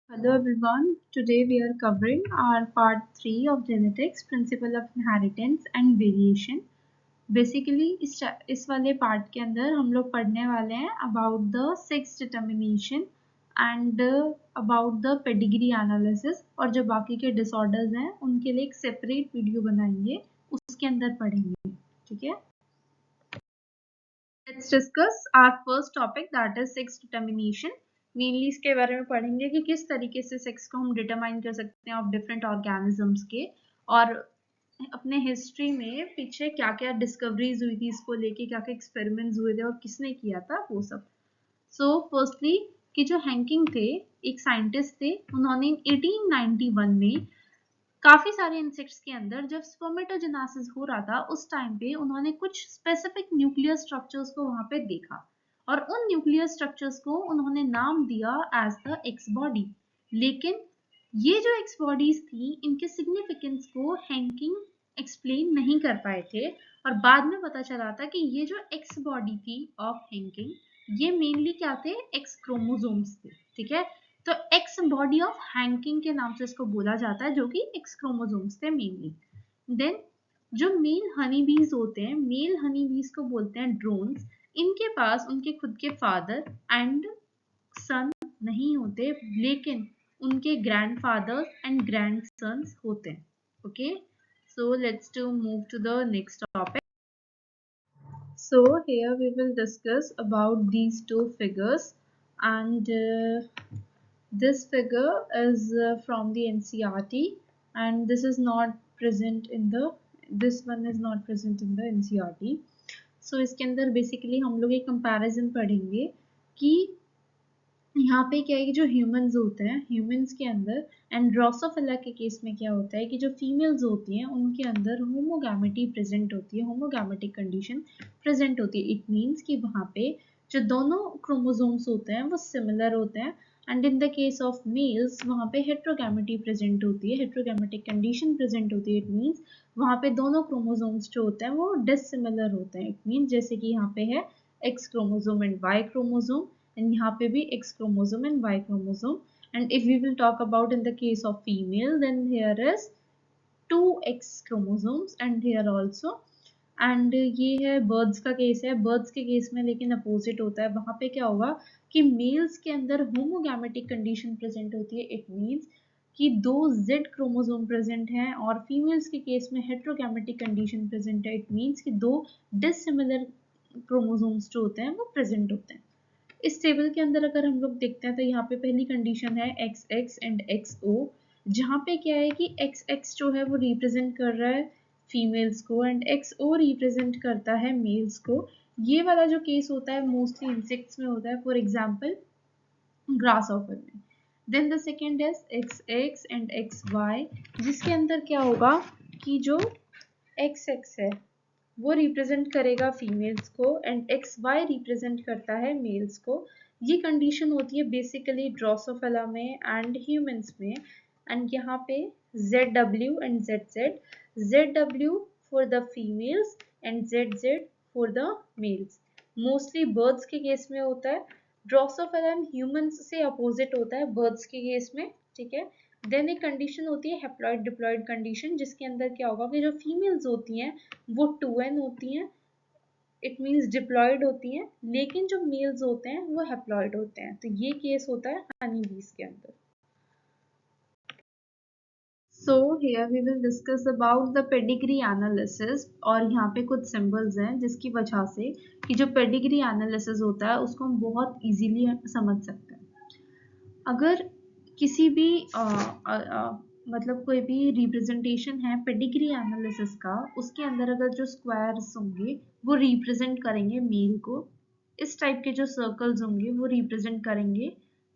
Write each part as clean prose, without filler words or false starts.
Hello everyone, today we are covering our part 3 of genetics, principle of inheritance and variation. Basically इस वाले part के अंदर हम लोग पढ़ने वाले हैं about the sex determination and about the pedigree analysis और जो बाकी के disorders हैं उनके लिए एक separate वीडियो बनाएंगे उसके अंदर पढ़ेंगे ठीक है. Let's discuss our first topic that is sex determination. Mainly इसके बारे में पढ़ेंगे कि किस तरीके से सेक्स को हम डिटरमाइन कर सकते हैं ऑफ डिफरेंट ऑर्गेनिजम्स के और अपने हिस्ट्री में पीछे क्या क्या डिस्कवरीज हुई थी इसको लेके क्या क्या एक्सपेरिमेंट्स हुए थे और किसने किया था वो सब. सो फर्स्टली कि जो हैंकिंग थे एक साइंटिस्ट थे उन्होंने 1891 में काफी सारे इंसेक्ट्स के अंदर जब स्पर्मेटोजेनेसिस हो रहा था उस टाइम पे उन्होंने कुछ स्पेसिफिक न्यूक्लियर स्ट्रक्चर्स को वहां पे देखा और उन न्यूक्लियर स्ट्रक्चर्स को उन्होंने नाम दिया एज द एक्स बॉडी. लेकिन ये जो एक्स बॉडीज थी इनके सिग्निफिकेंस को हैंकिंग एक्सप्लेन नहीं कर पाए थे और बाद में पता चला था कि ये जो एक्स बॉडी थी ऑफ हैंकिंग ये मेनली क्या थे एक्स क्रोमोसोम्स थे. ठीक है, तो एक्स बॉडी ऑफ हैंकिंग के नाम से इसको बोला जाता है जो कि एक्स क्रोमोसोम्स थे मेनली. देन जो मेल हनी बीज होते हैं मेल हनी बीज को बोलते हैं ड्रोन्स. इनके पास उनके खुद के फादर एंड सन नहीं होते लेकिन उनके ग्रैंडफादर्स एंड ग्रैंडसन्स होते हैं. Okay, so let's to move to the next topic. So here we will discuss about these two figures and this figure is from the NCERT and this is not present in the this one is not present in the NCERT. So इसके अंदर basically हम लोग एक comparison पढ़ेंगे कि यहाँ पे क्या है कि जो ह्यूमंस होते हैं ह्यूमंस के अंदर एंड ड्रोसोफिला के केस में क्या होता है कि जो फीमेल्स होती हैं उनके अंदर होमोगैमेटी प्रेजेंट होती है, होमोगैमेटिक कंडीशन प्रेजेंट होती है. इट मीन्स कि वहाँ पे जो दोनों क्रोमोसोम्स होते हैं वो सिमिलर होते हैं and in the case of males वहाँ पे हेट्रोगैमेटी प्रेजेंट होती है, हेट्रोगैमेटिक कंडीशन प्रेजेंट होती है. इट मीन्स वहाँ पे दोनों क्रोमोसोम्स जो होते हैं वो डिसिमिलर होते हैं. इट मीन्स जैसे कि यहाँ पे है X chromosome and Y chromosome and यहाँ पे भी X chromosome and Y chromosome. And if we will talk about in the case of female, then here is 2X chromosomes and here also. And ये है birds का case है. birds के case में लेकिन अपोजिट होता है. वहाँ पे क्या होगा कि मेल्स के अंदर होमोगैमेटिक कंडीशन प्रेजेंट होती है. इट मीन्स कि दो Z क्रोमोसोम प्रेजेंट हैं और फीमेल्स के केस में हेट्रोगैमेटिक कंडीशन प्रेजेंट है. इट मीन्स कि दो डिसिमिलर क्रोमोसोम्स जो होते हैं वो प्रेजेंट होते हैं. इस टेबल के अंदर अगर हम लोग देखते हैं तो यहाँ पे पहली कंडीशन है XX एंड XO, जहाँ पे क्या है कि XX जो है वो रिप्रेजेंट कर रहा है फीमेल्स को एंड XO रिप्रेजेंट करता है मेल्स को. ये वाला जो केस होता है मोस्टली इंसेक्ट्स में होता है, फॉर एग्जाम्पल ग्रास ऑफर में. Then the second is XX and XY, जिसके अंदर क्या होगा कि जो XX है वो रिप्रेजेंट करेगा फीमेल्स को एंड XY रिप्रेजेंट करता है मेल्स को. ये कंडीशन होती है बेसिकली ड्रोसोफिला में एंड ह्यूमंस में. एंड यहाँ पे ZW and ZZ, ZW for the females and ZZ for the mails. Mostly birds के केस में होता है. ड्रोसोफिला एंड ह्यूमंस से अपोजिट होता है बर्ड्स के केस में. ठीक है, देन एक कंडीशन होती है हैप्लॉइड डिप्लॉइड कंडीशन, जिसके अंदर क्या होगा कि जो फीमेल्स होती हैं वो 2n होती हैं, इट मींस डिप्लॉइड होती हैं, लेकिन जो मेल्स होते हैं वो हैप्लॉइड होते हैं. तो ये केस होता है हनी बीज के अंदर. So here we will discuss about the pedigree analysis और यहाँ पे कुछ सिंबल्स हैं जिसकी वजह से कि जो पेडिग्री एनालिसिस होता है उसको हम बहुत इजीली समझ सकते हैं. अगर किसी भी मतलब कोई भी रिप्रेजेंटेशन है पेडिग्री एनालिसिस का, उसके अंदर अगर जो स्क्वायर्स होंगे वो रिप्रेजेंट करेंगे मेल को, इस टाइप के जो सर्कल्स होंगे वो रिप्रेजेंट करेंगे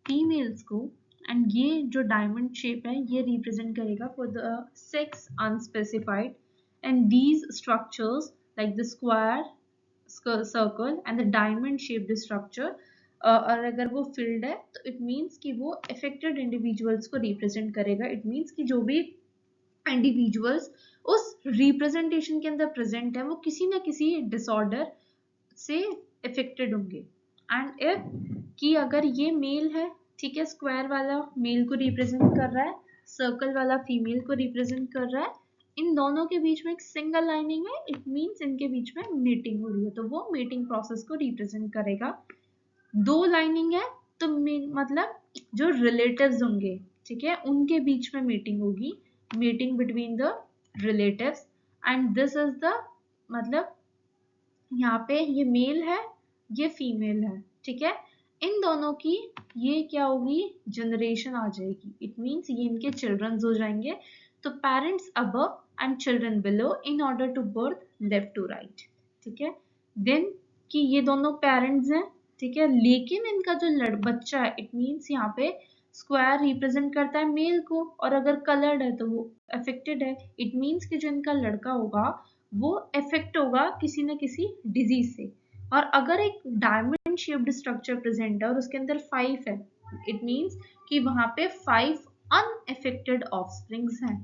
फीमेल्स को एंड ये जो डायमंड शेप है ये रिप्रेजेंट करेगा for the sex unspecified. And these structures like the square, circle and the diamond shaped structure और अगर वो फिल्ड है तो इट मीन्स कि वो अफेक्टेड इंडिविजुअल्स को रिप्रेजेंट करेगा. इट मीन्स कि जो भी इंडिविजुअल्स उस रिप्रेजेंटेशन के अंदर प्रेजेंट है वो किसी ना किसी डिसऑर्डर से अफेक्टेड होंगे. एंड इफ कि अगर ये मेल है, ठीक है, स्क्वायर वाला मेल को रिप्रेजेंट कर रहा है, सर्कल वाला फीमेल को रिप्रेजेंट कर रहा है। इन दोनों के बीच में एक सिंगल लाइनिंग है, इट मींस इनके बीच में मीटिंग हो रही है, तो वो मीटिंग प्रोसेस को रिप्रेजेंट करेगा। दो लाइनिंग है तो मतलब जो रिलेटिव्स होंगे, ठीक है, उनके बीच में मीटिंग होगी, meeting between the relatives, and this is the मतलब यहाँ पे ये मेल है, ये फीमेल है, ठीक है। इन दोनों की ये क्या होगी, जनरेशन आ जाएगी, इट मींस ये इनके चिल्ड्रंस हो जाएंगे। तो parents above and children below in order to birth left to right, ठीक है। देन कि ये दोनों पेरेंट्स हैं, ठीक है, लेकिन इनका जो बच्चा है, इट मींस यहाँ पे स्क्वायर रिप्रेजेंट करता है मेल को, और अगर कलर्ड है तो वो अफेक्टेड है, इट मींस कि जो इनका लड़का होगा वो इफेक्ट होगा किसी न किसी डिजीज से। और अगर एक डायमंड शेप्ड स्ट्रक्चर प्रेजेंट है और उसके अंदर 5 है, इट मींस कि वहां पे 5 अनएफेक्टेड ऑफस्प्रिंग्स हैं,